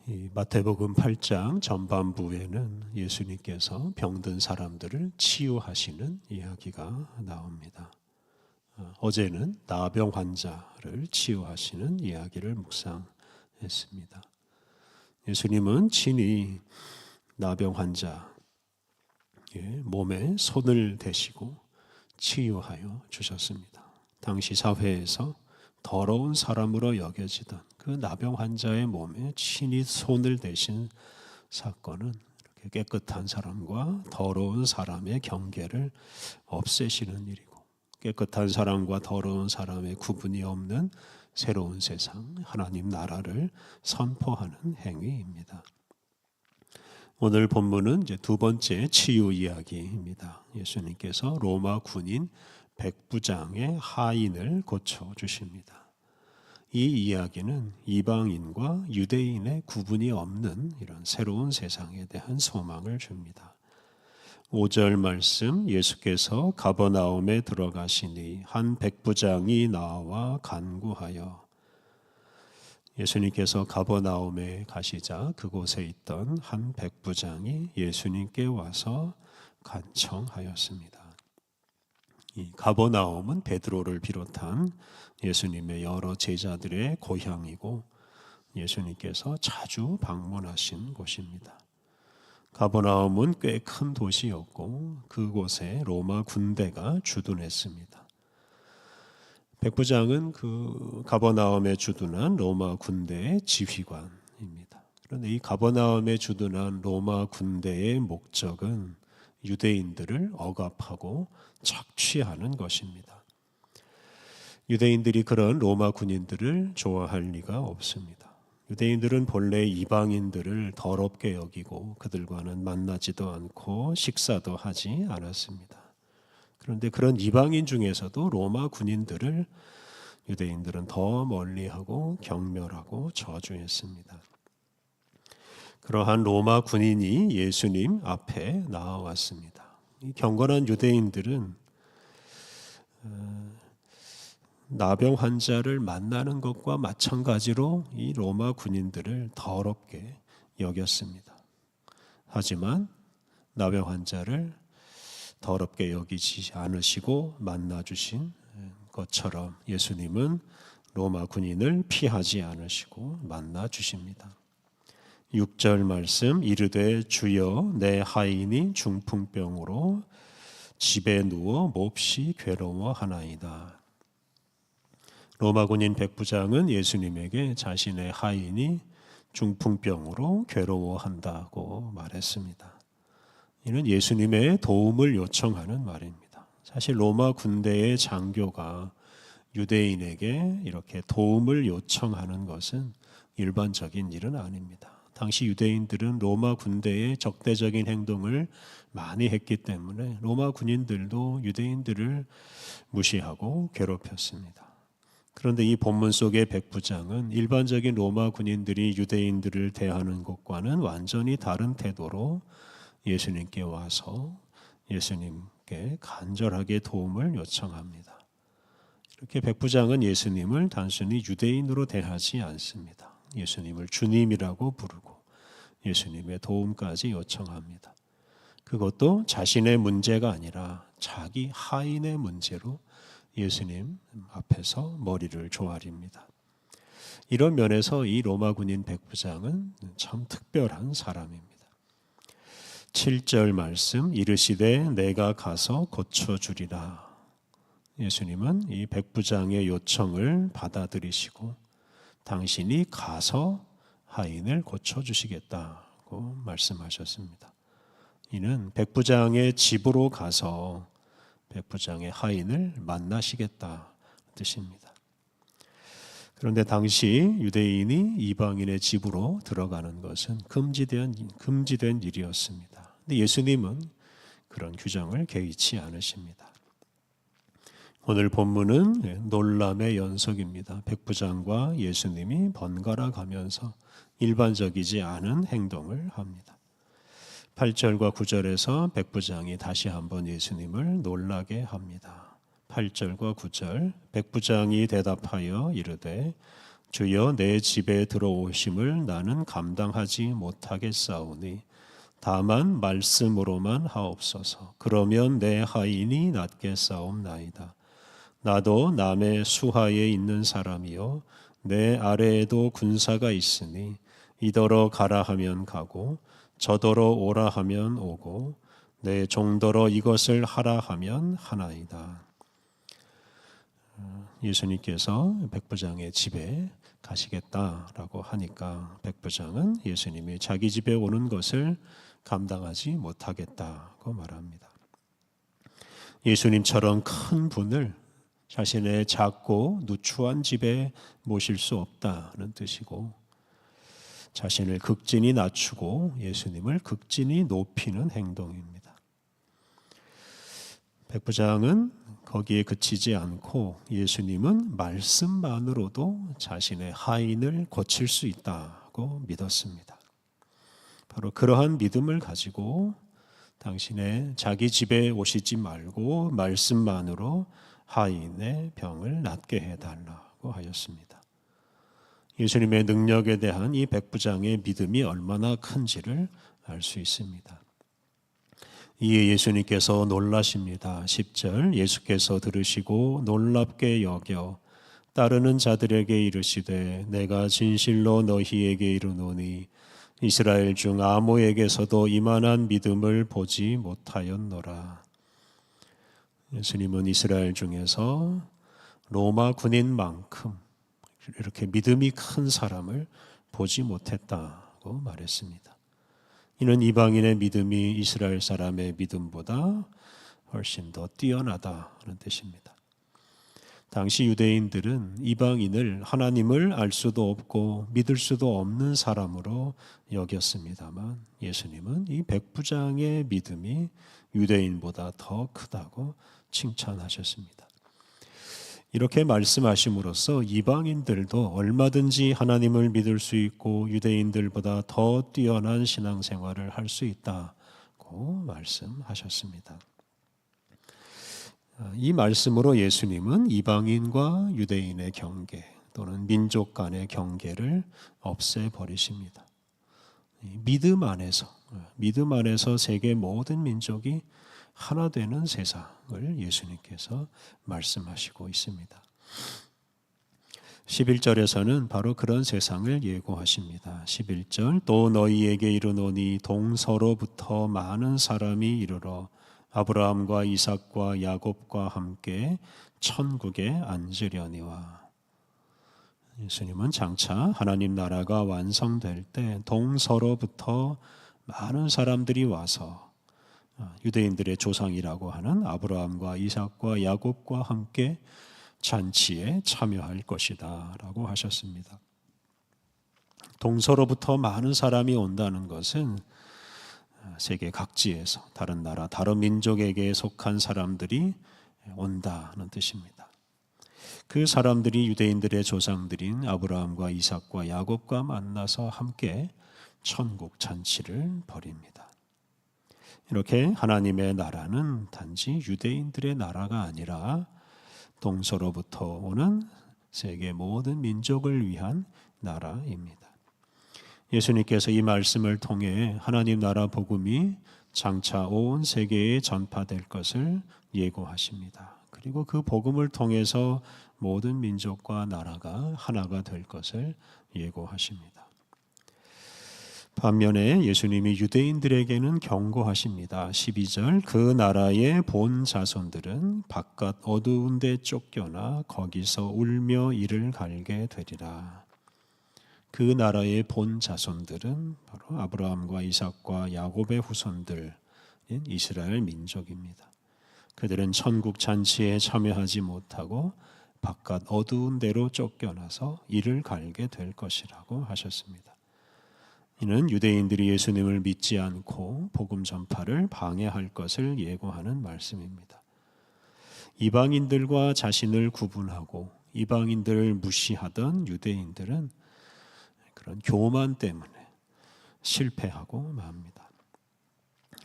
이 마태복음 8장 전반부에는 예수님께서 병든 사람들을 치유하시는 이야기가 나옵니다. 어제는 나병 환자를 치유하시는 이야기를 묵상했습니다. 예수님은 친히 나병 환자의 몸에 손을 대시고 치유하여 주셨습니다. 당시 사회에서 더러운 사람으로 여겨지던 그 나병 환자의 몸에 친히 손을 대신 사건은 이렇게 깨끗한 사람과 더러운 사람의 경계를 없애시는 일이고, 깨끗한 사람과 더러운 사람의 구분이 없는 새로운 세상, 하나님 나라를 선포하는 행위입니다. 오늘 본문은 이제 두 번째 치유 이야기입니다. 예수님께서 로마 군인 백부장의 하인을 고쳐 주십니다. 이 이야기는 이방인과 유대인의 구분이 없는 이런 새로운 세상에 대한 소망을 줍니다. 5절 말씀, 예수께서 가버나움에 들어가시니 한 백부장이 나와 간구하여. 예수님께서 가버나움에 가시자 그곳에 있던 한 백부장이 예수님께 와서 간청하였습니다. 이 가버나움은 베드로를 비롯한 예수님의 여러 제자들의 고향이고 예수님께서 자주 방문하신 곳입니다. 가버나움은 꽤 큰 도시였고 그곳에 로마 군대가 주둔했습니다. 백부장은 그 가버나움에 주둔한 로마 군대의 지휘관입니다. 그런데 이 가버나움에 주둔한 로마 군대의 목적은 유대인들을 억압하고 착취하는 것입니다. 유대인들이 그런 로마 군인들을 좋아할 리가 없습니다. 유대인들은 본래 이방인들을 더럽게 여기고 그들과는 만나지도 않고 식사도 하지 않았습니다. 그런데 그런 이방인 중에서도 로마 군인들을 유대인들은 더 멀리하고 경멸하고 저주했습니다. 그러한 로마 군인이 예수님 앞에 나와왔습니다. 이 경건한 유대인들은 나병 환자를 만나는 것과 마찬가지로 이 로마 군인들을 더럽게 여겼습니다. 하지만 나병 환자를 더럽게 여기지 않으시고 만나주신 것처럼 예수님은 로마 군인을 피하지 않으시고 만나주십니다. 6절 말씀, 이르되 주여 내 하인이 중풍병으로 집에 누워 몹시 괴로워하나이다. 로마 군인 백부장은 예수님에게 자신의 하인이 중풍병으로 괴로워한다고 말했습니다. 이는 예수님의 도움을 요청하는 말입니다. 사실 로마 군대의 장교가 유대인에게 이렇게 도움을 요청하는 것은 일반적인 일은 아닙니다. 당시 유대인들은 로마 군대의 적대적인 행동을 많이 했기 때문에 로마 군인들도 유대인들을 무시하고 괴롭혔습니다. 그런데 이 본문 속의 백부장은 일반적인 로마 군인들이 유대인들을 대하는 것과는 완전히 다른 태도로 예수님께 와서 예수님께 간절하게 도움을 요청합니다. 이렇게 백부장은 예수님을 단순히 유대인으로 대하지 않습니다. 예수님을 주님이라고 부르고 예수님의 도움까지 요청합니다. 그것도 자신의 문제가 아니라 자기 하인의 문제로 예수님 앞에서 머리를 조아립니다. 이런 면에서 이 로마 군인 백부장은 참 특별한 사람입니다. 7절 말씀, 이르시되 내가 가서 고쳐주리라. 예수님은 이 백부장의 요청을 받아들이시고 당신이 가서 하인을 고쳐주시겠다고 말씀하셨습니다. 이는 백부장의 집으로 가서 백부장의 하인을 만나시겠다 뜻입니다. 그런데 당시 유대인이 이방인의 집으로 들어가는 것은 금지된 일이었습니다. 근데 예수님은 그런 규정을 개의치 않으십니다. 오늘 본문은 놀람의 연속입니다. 백부장과 예수님이 번갈아 가면서 일반적이지 않은 행동을 합니다. 8절과 9절에서 백부장이 다시 한번 예수님을 놀라게 합니다. 8절과 9절, 백부장이 대답하여 이르되 주여 내 집에 들어오심을 나는 감당하지 못하겠사오니 다만 말씀으로만 하옵소서. 그러면 내 하인이 낫겠사옵나이다. 나도 남의 수하에 있는 사람이요 내 아래에도 군사가 있으니 이더러 가라 하면 가고 저더러 오라 하면 오고 내 종더러 이것을 하라 하면 하나이다. 예수님께서 백부장의 집에 가시겠다라고 하니까 백부장은 예수님이 자기 집에 오는 것을 감당하지 못하겠다고 말합니다. 예수님처럼 큰 분을 자신의 작고 누추한 집에 모실 수 없다는 뜻이고, 자신을 극진히 낮추고 예수님을 극진히 높이는 행동입니다. 백부장은 거기에 그치지 않고 예수님은 말씀만으로도 자신의 하인을 고칠 수 있다고 믿었습니다. 바로 그러한 믿음을 가지고 당신의 자기 집에 오시지 말고 말씀만으로 하인의 병을 낫게 해달라고 하였습니다. 예수님의 능력에 대한 이 백부장의 믿음이 얼마나 큰지를 알 수 있습니다. 이에 예수님께서 놀라십니다. 10절 예수께서 들으시고 놀랍게 여겨 따르는 자들에게 이르시되 내가 진실로 너희에게 이르노니 이스라엘 중 아무에게서도 이만한 믿음을 보지 못하였노라. 예수님은 이스라엘 중에서 로마 군인만큼 이렇게 믿음이 큰 사람을 보지 못했다고 말했습니다. 이는 이방인의 믿음이 이스라엘 사람의 믿음보다 훨씬 더 뛰어나다는 뜻입니다. 당시 유대인들은 이방인을 하나님을 알 수도 없고 믿을 수도 없는 사람으로 여겼습니다만 예수님은 이 백부장의 믿음이 유대인보다 더 크다고 칭찬하셨습니다. 이렇게 말씀하심으로써 이방인들도 얼마든지 하나님을 믿을 수 있고 유대인들보다 더 뛰어난 신앙생활을 할 수 있다고 말씀하셨습니다. 이 말씀으로 예수님은 이방인과 유대인의 경계 또는 민족 간의 경계를 없애버리십니다. 믿음 안에서 세계 모든 민족이 하나 되는 세상을 예수님께서 말씀하시고 있습니다. 11절에서는 바로 그런 세상을 예고하십니다. 11절 또 너희에게 이르노니 동서로부터 많은 사람이 이르러 아브라함과 이삭과 야곱과 함께 천국에 앉으려니와. 예수님은 장차 하나님 나라가 완성될 때 동서로부터 많은 사람들이 와서 유대인들의 조상이라고 하는 아브라함과 이삭과 야곱과 함께 잔치에 참여할 것이다 라고 하셨습니다. 동서로부터 많은 사람이 온다는 것은 세계 각지에서 다른 나라, 다른 민족에게 속한 사람들이 온다는 뜻입니다. 그 사람들이 유대인들의 조상들인 아브라함과 이삭과 야곱과 만나서 함께 천국 잔치를 벌입니다. 이렇게 하나님의 나라는 단지 유대인들의 나라가 아니라 동서로부터 오는 세계 모든 민족을 위한 나라입니다. 예수님께서 이 말씀을 통해 하나님 나라 복음이 장차 온 세계에 전파될 것을 예고하십니다. 그리고 그 복음을 통해서 모든 민족과 나라가 하나가 될 것을 예고하십니다. 반면에 예수님이 유대인들에게는 경고하십니다. 12절 그 나라의 본 자손들은 바깥 어두운 데 쫓겨나 거기서 울며 이를 갈게 되리라. 그 나라의 본 자손들은 바로 아브라함과 이삭과 야곱의 후손들인 이스라엘 민족입니다. 그들은 천국 잔치에 참여하지 못하고 바깥 어두운 데로 쫓겨나서 이를 갈게 될 것이라고 하셨습니다. 이는 유대인들이 예수님을 믿지 않고 복음 전파를 방해할 것을 예고하는 말씀입니다. 이방인들과 자신을 구분하고 이방인들을 무시하던 유대인들은 그런 교만 때문에 실패하고 맙니다.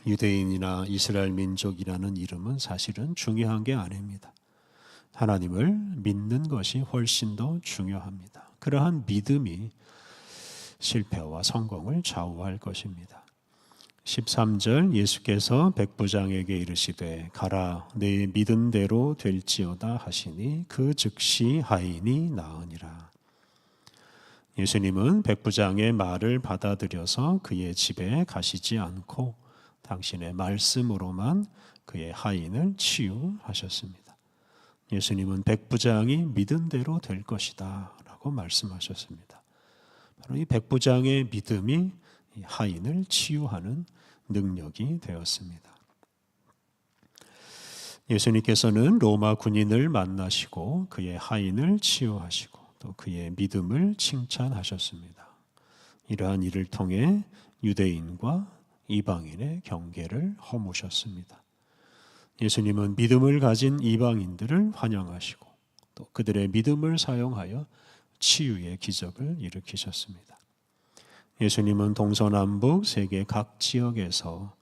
유대인이나 이스라엘 민족이라는 이름은 사실은 중요한 게 아닙니다. 하나님을 믿는 것이 훨씬 더 중요합니다. 그러한 믿음이 실패와 성공을 좌우할 것입니다. 13절 예수께서 백부장에게 이르시되 가라 내 믿은 대로 될지어다 하시니 그 즉시 하인이 나으니라. 예수님은 백부장의 말을 받아들여서 그의 집에 가시지 않고 당신의 말씀으로만 그의 하인을 치유하셨습니다. 예수님은 백부장이 믿은 대로 될 것이다 라고 말씀하셨습니다. 바로 이 백부장의 믿음이 이 하인을 치유하는 능력이 되었습니다. 예수님께서는 로마 군인을 만나시고 그의 하인을 치유하시고 또 그의 믿음을 칭찬하셨습니다. 이러한 일을 통해 유대인과 이방인의 경계를 허무셨습니다. 예수님은 믿음을 가진 이방인들을 환영하시고 또 그들의 믿음을 사용하여 치유의 기적을 일으키셨습니다. 예수님은 동서남북 세계 각 지역에서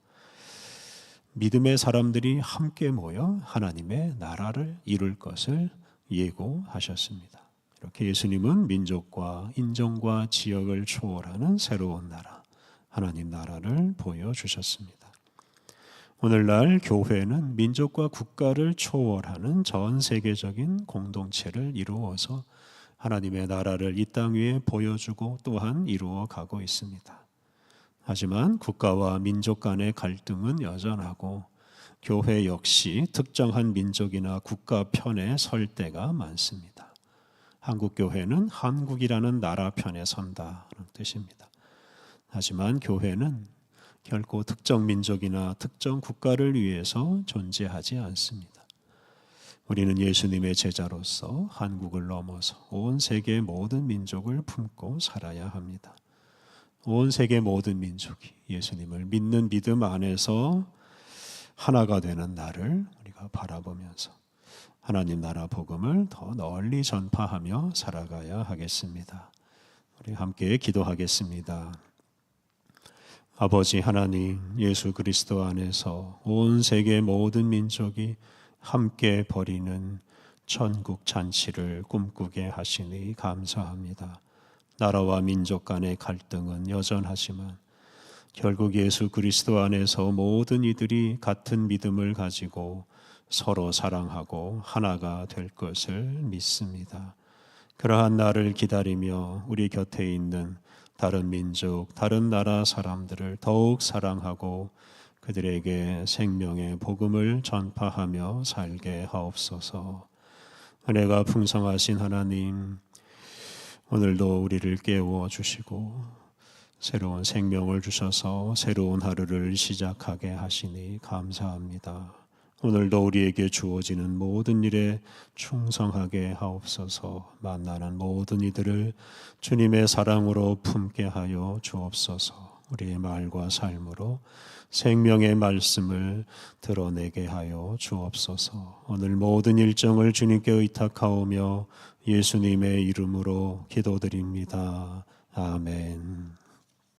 믿음의 사람들이 함께 모여 하나님의 나라를 이룰 것을 예고하셨습니다. 이렇게 예수님은 민족과 인종과 지역을 초월하는 새로운 나라, 하나님 나라를 보여주셨습니다. 오늘날 교회는 민족과 국가를 초월하는 전 세계적인 공동체를 이루어서 하나님의 나라를 이 땅 위에 보여주고 또한 이루어 가고 있습니다. 하지만 국가와 민족 간의 갈등은 여전하고 교회 역시 특정한 민족이나 국가 편에 설 때가 많습니다. 한국교회는 한국이라는 나라 편에 선다는 뜻입니다. 하지만 교회는 결코 특정 민족이나 특정 국가를 위해서 존재하지 않습니다. 우리는 예수님의 제자로서 한국을 넘어서 온 세계 모든 민족을 품고 살아야 합니다. 온 세계 모든 민족이 예수님을 믿는 믿음 안에서 하나가 되는 날을 우리가 바라보면서 하나님 나라 복음을 더 널리 전파하며 살아가야 하겠습니다. 우리 함께 기도하겠습니다. 아버지 하나님, 예수 그리스도 안에서 온 세계 모든 민족이 함께 벌이는 천국 잔치를 꿈꾸게 하시니 감사합니다. 나라와 민족 간의 갈등은 여전하지만 결국 예수 그리스도 안에서 모든 이들이 같은 믿음을 가지고 서로 사랑하고 하나가 될 것을 믿습니다. 그러한 날을 기다리며 우리 곁에 있는 다른 민족, 다른 나라 사람들을 더욱 사랑하고 그들에게 생명의 복음을 전파하며 살게 하옵소서. 은혜가 풍성하신 하나님, 오늘도 우리를 깨워 주시고 새로운 생명을 주셔서 새로운 하루를 시작하게 하시니 감사합니다. 오늘도 우리에게 주어지는 모든 일에 충성하게 하옵소서. 만나는 모든 이들을 주님의 사랑으로 품게 하여 주옵소서. 우리의 말과 삶으로 생명의 말씀을 드러내게 하여 주옵소서. 오늘 모든 일정을 주님께 의탁하오며 예수님의 이름으로 기도드립니다. 아멘.